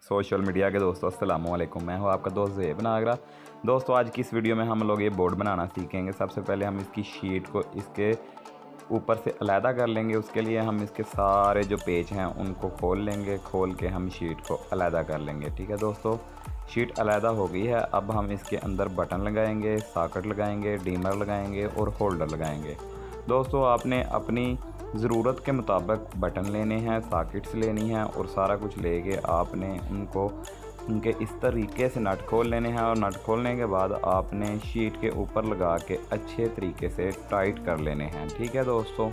Social media के दोस्तों अस्सलाम वालेकुम। मैं हूं आपका दोस्त ज़ेब नागरा। दोस्तों आज की इस वीडियो में हम लोग ये बोर्ड बनाना सीखेंगे। सबसे पहले हम इसकी शीट को इसके ऊपर से अलहदा कर लेंगे। उसके लिए हम इसके सारे जो पेज हैं उनको खोल लेंगे। खोल के हम शीट को अलहदा कर लेंगे। ठीक है दोस्तों, शीट अलहदा हो गई है। अब हम इसके अंदर बटन लगाएंगे, सॉकेट लगाएंगे, डीमर लगाएंगे और होल्डर लगाएंगे। दोस्तों आपने अपनी ज़रूरत के मुताबिक बटन लेने हैं, सॉकेट्स लेनी हैं और सारा कुछ लेके आपने उनके इस तरीके से नट खोल लेने हैं। और नट खोलने के बाद आपने शीट के ऊपर लगा के अच्छे तरीके से टाइट कर लेने हैं। ठीक है दोस्तों।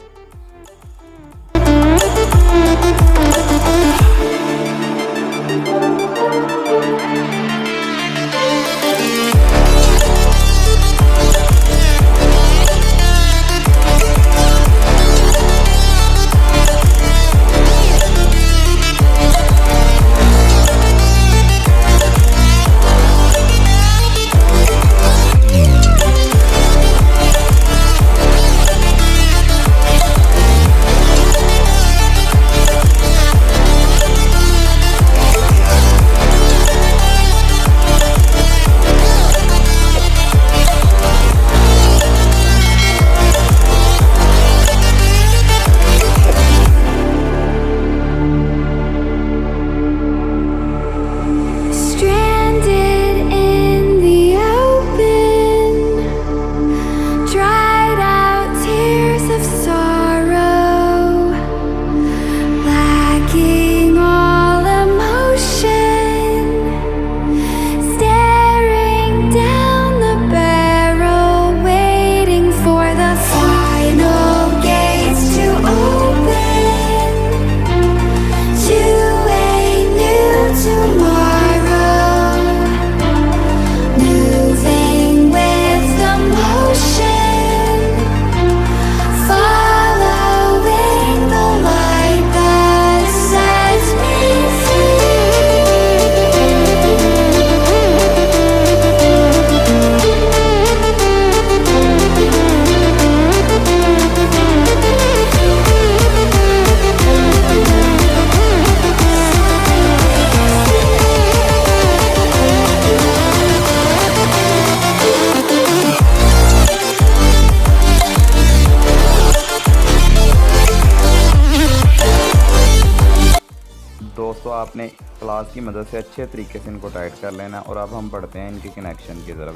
दोस्तों आपने क्लास की मदद से अच्छे तरीके से इनको टाइट कर लेना। और अब हम बढ़ते हैं इनकी कनेक्शन की तरफ।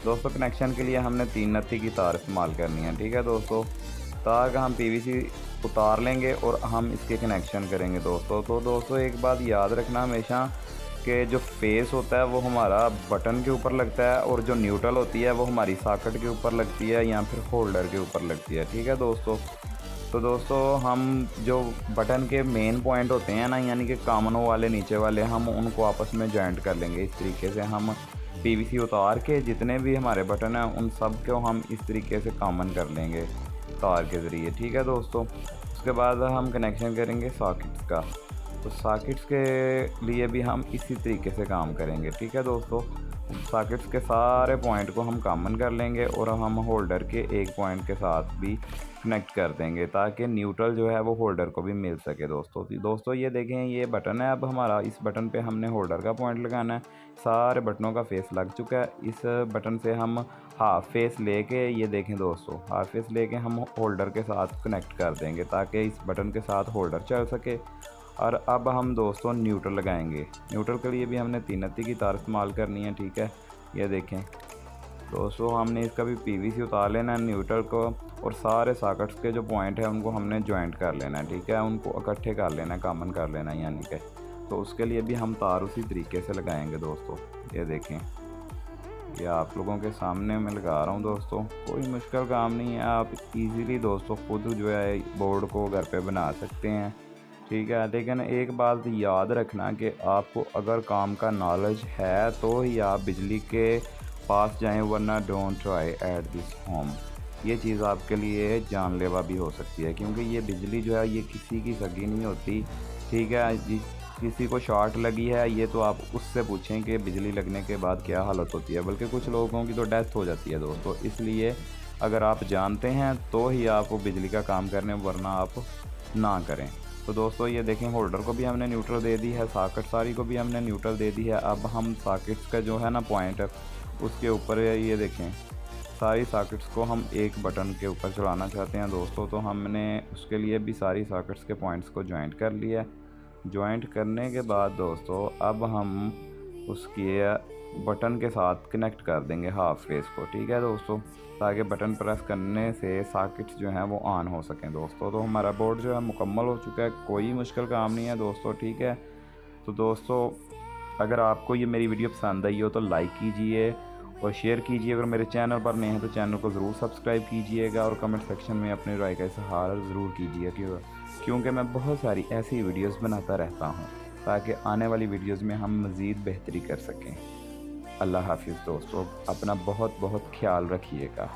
दोस्तों कनेक्शन के लिए हमने 3 नत्थी की तार इस्तेमाल करनी है। ठीक है दोस्तों, तार का हम पीवीसी उतार लेंगे और हम इसके कनेक्शन करेंगे दोस्तों। तो दोस्तों एक बात याद रखना हमेशा कि जो फेस होता है वो हमारा बटन के ऊपर लगता है और जो न्यूट्रल होती है वो हमारी सॉकेट के ऊपर लगती है या फिर होल्डर के ऊपर लगती है। ठीक है दोस्तों। तो दोस्तों हम जो बटन के मेन पॉइंट होते हैं ना, यानी कि कामनों वाले नीचे वाले, हम उनको आपस में जॉइंट कर लेंगे। इस तरीके से हम पीवीसी उतार के जितने भी हमारे बटन हैं उन सब को हम इस तरीके से कॉमन कर लेंगे तार के ज़रिए। ठीक है दोस्तों। उसके बाद हम कनेक्शन करेंगे सॉकेट्स का। तो सॉकेट्स के लिए भी हम इसी तरीके से काम करेंगे। ठीक है दोस्तों, सॉकेट्स के सारे पॉइंट को हम कॉमन कर लेंगे और हम होल्डर के एक पॉइंट के साथ भी कनेक्ट कर देंगे ताकि न्यूट्रल जो है वो होल्डर को भी मिल सके। दोस्तों ये देखें, ये बटन है। अब हमारा इस बटन पे हमने होल्डर का पॉइंट लगाना है। सारे बटनों का फेस लग चुका है। इस बटन से हम हाफ फेस लेके, ये देखें दोस्तों, हाफ फेस लेके हम होल्डर के साथ कनेक्ट कर देंगे ताकि इस बटन के साथ होल्डर चल सके। और अब हम दोस्तों न्यूट्रल लगाएंगे। न्यूट्रल के लिए भी हमने 3 नत्थी की तार इस्तेमाल करनी है। ठीक है, ये देखें दोस्तों, हमने इसका भी पीवीसी उतार लेना है न्यूट्रल को और सारे सॉकेट्स के जो पॉइंट है उनको हमने जॉइंट कर लेना है। ठीक है, उनको इकट्ठे कर लेना है, कॉमन कर लेना है यानी कि। तो उसके लिए भी हम तार उसी तरीके से लगाएंगे दोस्तों। ये देखें, ये आप लोगों के सामने मैं लगा रहा हूँ दोस्तों। कोई मुश्किल काम नहीं है, आप इजीली दोस्तों खुद जो है बोर्ड को घर पे बना सकते हैं। ठीक है, लेकिन एक बात याद रखना कि आपको अगर काम का नॉलेज है तो ही आप बिजली के पास जाएं, वरना don't try at this home. ये चीज़ आपके लिए जानलेवा भी हो सकती है, क्योंकि ये बिजली जो है ये किसी की सगी नहीं होती। ठीक है, किसी को शॉर्ट लगी है ये तो आप उससे पूछें कि बिजली लगने के बाद क्या हालत होती है, बल्कि कुछ लोगों की तो डेथ हो जाती है दोस्तों। इसलिए अगर आप जानते हैं तो ही आप वो बिजली का काम करें, वरना आप ना करें। तो दोस्तों ये देखें होल्डर को भी हमने न्यूट्रल दे दी है, सॉकेट सारी को भी हमने न्यूट्रल दे दी है। अब हम सॉकेट्स का जो है ना पॉइंट उसके ऊपर ये देखें सारी सॉकेट्स को हम एक बटन के ऊपर चलाना चाहते हैं दोस्तों। तो हमने उसके लिए भी सारी सॉकेट्स के पॉइंट्स को जॉइंट कर लिया। जॉइंट करने के बाद दोस्तों अब हम उसके बटन के साथ कनेक्ट कर देंगे हाफ फेस को, ठीक है दोस्तों, ताकि बटन प्रेस करने से सॉकेट्स जो हैं वो ऑन हो सकें दोस्तों। तो हमारा बोर्ड जो है मुकम्मल हो चुका है, कोई मुश्किल काम नहीं है दोस्तों, ठीक है। तो दोस्तों अगर आपको ये मेरी वीडियो पसंद आई हो तो लाइक कीजिए और शेयर कीजिए। अगर मेरे चैनल पर नए हैं तो चैनल को ज़रूर सब्सक्राइब कीजिएगा और कमेंट सेक्शन में अपनी राय का इज़हार ज़रूर कीजिए, क्योंकि मैं बहुत सारी ऐसी वीडियोस बनाता रहता हूँ ताकि आने वाली वीडियोस में हम मज़ीद बेहतरी कर सकें। अल्लाह हाफिज़ दोस्तों, अपना बहुत बहुत ख्याल रखिएगा।